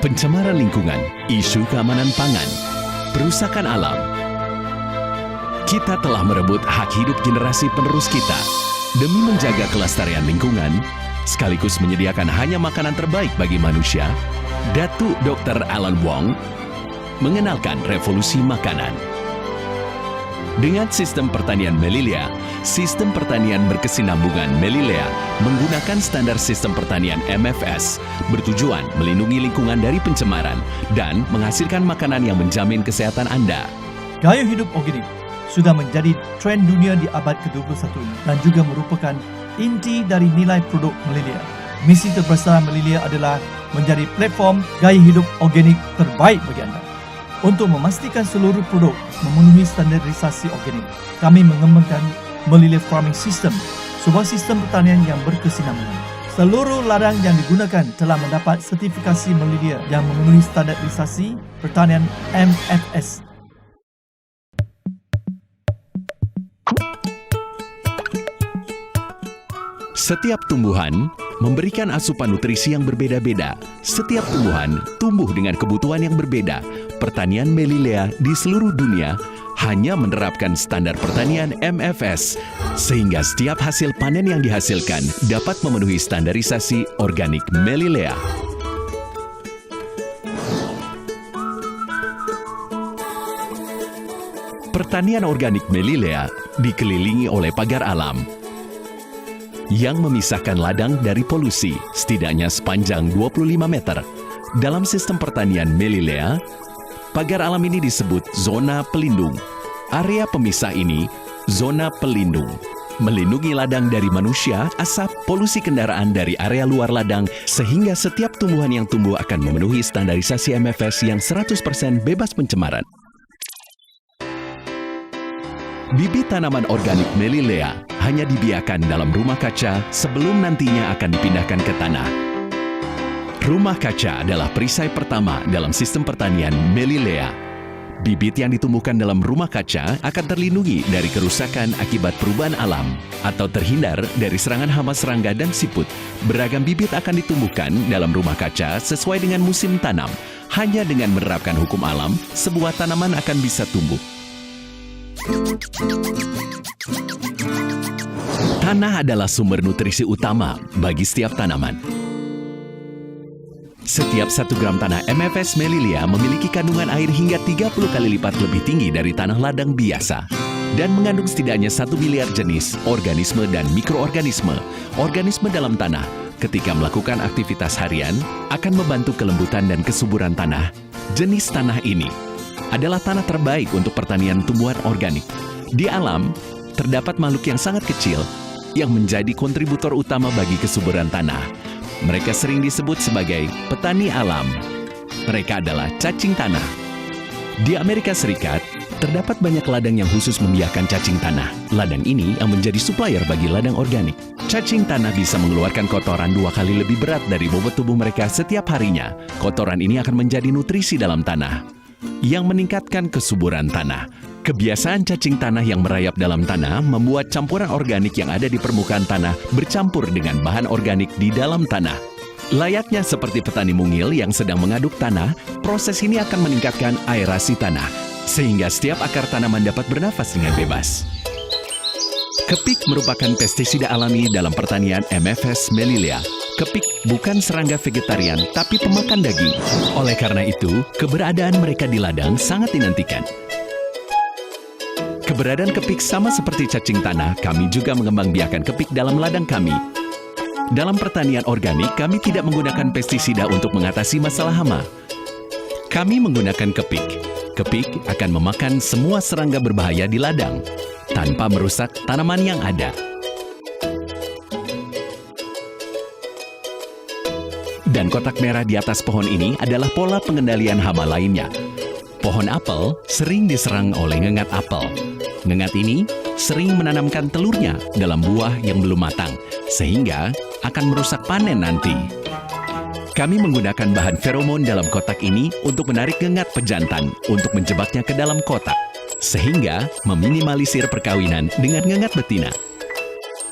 pencemaran lingkungan, isu keamanan pangan, perusakan alam. Kita telah merebut hak hidup generasi penerus kita demi menjaga kelestarian lingkungan, sekaligus menyediakan hanya makanan terbaik bagi manusia. Datuk Dr. Alan Wong mengenalkan revolusi makanan. Dengan sistem pertanian Melilea, sistem pertanian berkesinambungan Melilea menggunakan standar sistem pertanian MFS, bertujuan melindungi lingkungan dari pencemaran dan menghasilkan makanan yang menjamin kesehatan Anda. Gaya hidup organik sudah menjadi tren dunia di abad ke-21 dan juga merupakan inti dari nilai produk Melilea. Misi terbesar Melilea adalah menjadi platform gaya hidup organik terbaik bagi anda. Untuk memastikan seluruh produk memenuhi standarisasi organik, kami mengembangkan Melilea Farming System, sebuah sistem pertanian yang berkesinambungan. Seluruh ladang yang digunakan telah mendapat sertifikasi Melilea yang memenuhi standarisasi pertanian MFS. Setiap tumbuhan memberikan asupan nutrisi yang berbeda-beda. Setiap tumbuhan tumbuh dengan kebutuhan yang berbeda. Pertanian Melilea di seluruh dunia hanya menerapkan standar pertanian MFS, sehingga setiap hasil panen yang dihasilkan dapat memenuhi standarisasi organik Melilea. Pertanian organik Melilea dikelilingi oleh pagar alam yang memisahkan ladang dari polusi setidaknya sepanjang 25 meter. Dalam sistem pertanian Melilea, pagar alam ini disebut zona pelindung. Area pemisah ini, zona pelindung, melindungi ladang dari manusia, asap, polusi kendaraan dari area luar ladang, sehingga setiap tumbuhan yang tumbuh akan memenuhi standarisasi MFS yang 100% bebas pencemaran. Bibit tanaman organik Melilea hanya dibiarkan dalam rumah kaca sebelum nantinya akan dipindahkan ke tanah. Rumah kaca adalah perisai pertama dalam sistem pertanian Melilea. Bibit yang ditumbuhkan dalam rumah kaca akan terlindungi dari kerusakan akibat perubahan alam atau terhindar dari serangan hama serangga dan siput. Beragam bibit akan ditumbuhkan dalam rumah kaca sesuai dengan musim tanam. Hanya dengan menerapkan hukum alam, sebuah tanaman akan bisa tumbuh. Tanah adalah sumber nutrisi utama bagi setiap tanaman. Setiap 1 gram tanah MFS Melilea memiliki kandungan air hingga 30 kali lipat lebih tinggi dari tanah ladang biasa dan mengandung setidaknya 1 miliar jenis organisme dan mikroorganisme. Organisme dalam tanah ketika melakukan aktivitas harian akan membantu kelembutan dan kesuburan tanah. Jenis tanah ini adalah tanah terbaik untuk pertanian tumbuhan organik. Di alam, terdapat makhluk yang sangat kecil yang menjadi kontributor utama bagi kesuburan tanah. Mereka sering disebut sebagai petani alam. Mereka adalah cacing tanah. Di Amerika Serikat, terdapat banyak ladang yang khusus membiarkan cacing tanah. Ladang ini yang menjadi supplier bagi ladang organik. Cacing tanah bisa mengeluarkan kotoran 2 kali lebih berat dari bobot tubuh mereka setiap harinya. Kotoran ini akan menjadi nutrisi dalam tanah yang meningkatkan kesuburan tanah. Kebiasaan cacing tanah yang merayap dalam tanah membuat campuran organik yang ada di permukaan tanah bercampur dengan bahan organik di dalam tanah. Layaknya seperti petani mungil yang sedang mengaduk tanah, proses ini akan meningkatkan aerasi tanah, sehingga setiap akar tanaman dapat bernafas dengan bebas. Kepik merupakan pestisida alami dalam pertanian MFS Melilea. Kepik bukan serangga vegetarian, tapi pemakan daging. Oleh karena itu, keberadaan mereka di ladang sangat dinantikan. Keberadaan kepik sama seperti cacing tanah, kami juga mengembangbiakkan kepik dalam ladang kami. Dalam pertanian organik, kami tidak menggunakan pestisida untuk mengatasi masalah hama. Kami menggunakan kepik. Kepik akan memakan semua serangga berbahaya di ladang, tanpa merusak tanaman yang ada. Dan kotak merah di atas pohon ini adalah pola pengendalian hama lainnya. Pohon apel sering diserang oleh ngengat apel. Ngengat ini sering menanamkan telurnya dalam buah yang belum matang, sehingga akan merusak panen nanti. Kami menggunakan bahan feromon dalam kotak ini untuk menarik ngengat pejantan untuk menjebaknya ke dalam kotak, sehingga meminimalisir perkawinan dengan ngengat betina.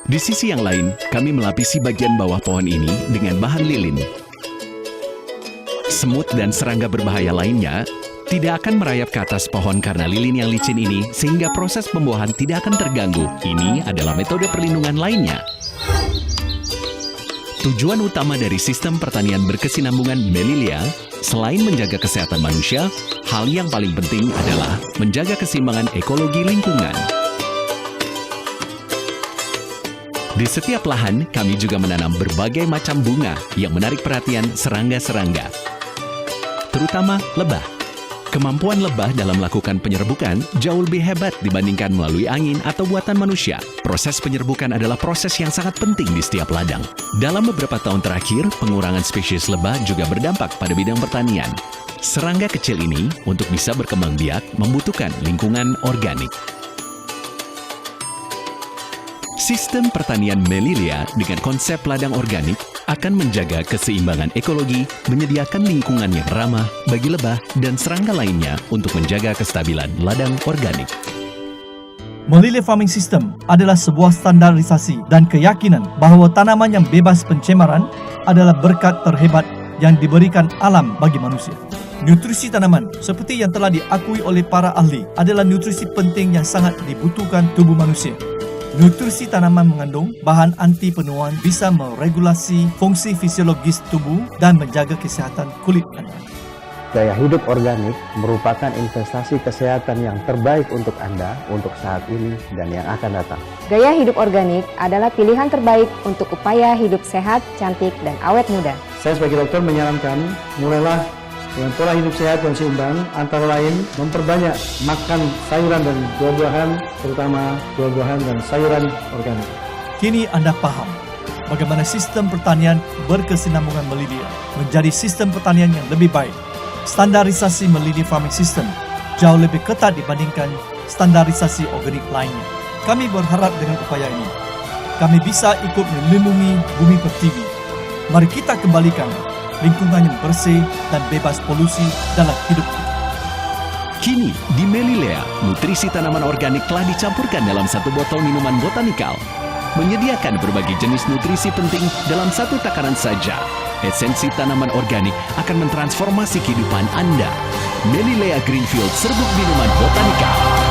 Di sisi yang lain, kami melapisi bagian bawah pohon ini dengan bahan lilin. semut dan serangga berbahaya lainnya tidak akan merayap ke atas pohon karena lilin yang licin ini sehingga proses pembuahan tidak akan terganggu. Ini adalah metode perlindungan lainnya. Tujuan utama dari sistem pertanian berkesinambungan Melilia, selain menjaga kesehatan manusia, hal yang paling penting adalah menjaga keseimbangan ekologi lingkungan. Di setiap lahan, kami juga menanam berbagai macam bunga yang menarik perhatian serangga-serangga, terutama lebah. Kemampuan lebah dalam melakukan penyerbukan jauh lebih hebat dibandingkan melalui angin atau buatan manusia. Proses penyerbukan adalah proses yang sangat penting di setiap ladang. Dalam beberapa tahun terakhir, pengurangan spesies lebah juga berdampak pada bidang pertanian. Serangga kecil ini, untuk bisa berkembang biak, membutuhkan lingkungan organik. Sistem pertanian Melilia dengan konsep ladang organik akan menjaga keseimbangan ekologi, menyediakan lingkungan yang ramah bagi lebah dan serangga lainnya untuk menjaga kestabilan ladang organik. Melilia Farming System adalah sebuah standarisasi dan keyakinan bahawa tanaman yang bebas pencemaran adalah berkat terhebat yang diberikan alam bagi manusia. Nutrisi tanaman, seperti yang telah diakui oleh para ahli, adalah nutrisi penting yang sangat dibutuhkan tubuh manusia. Nutrisi tanaman mengandung bahan anti penuaan, bisa meregulasi fungsi fisiologis tubuh dan menjaga kesihatan kulit Anda. Gaya hidup organik merupakan investasi kesehatan yang terbaik untuk Anda untuk saat ini dan yang akan datang. Gaya hidup organik adalah pilihan terbaik untuk upaya hidup sehat, cantik, dan awet muda. Saya sebagai dokter menyarankan, mulailah dengan pola hidup sehat dan seimbang, antara lain memperbanyak makan sayuran dan buah-buahan, terutama buah-buahan dan sayuran organik. Kini Anda paham bagaimana sistem pertanian berkesinambungan Melilia menjadi sistem pertanian yang lebih baik. Standarisasi Melilia Farming System jauh lebih ketat dibandingkan standarisasi organik lainnya. Kami berharap dengan upaya ini, kami bisa ikut melindungi bumi pertiwi. Mari kita kembalikan lingkungan yang bersih dan bebas polusi dalam hidup kita. Kini, di Melilia, nutrisi tanaman organik telah dicampurkan dalam satu botol minuman botanikal, menyediakan berbagai jenis nutrisi penting dalam satu takaran saja. Esensi tanaman organik akan mentransformasi kehidupan Anda. Melilia Greenfield Serbuk Minuman Botanikal.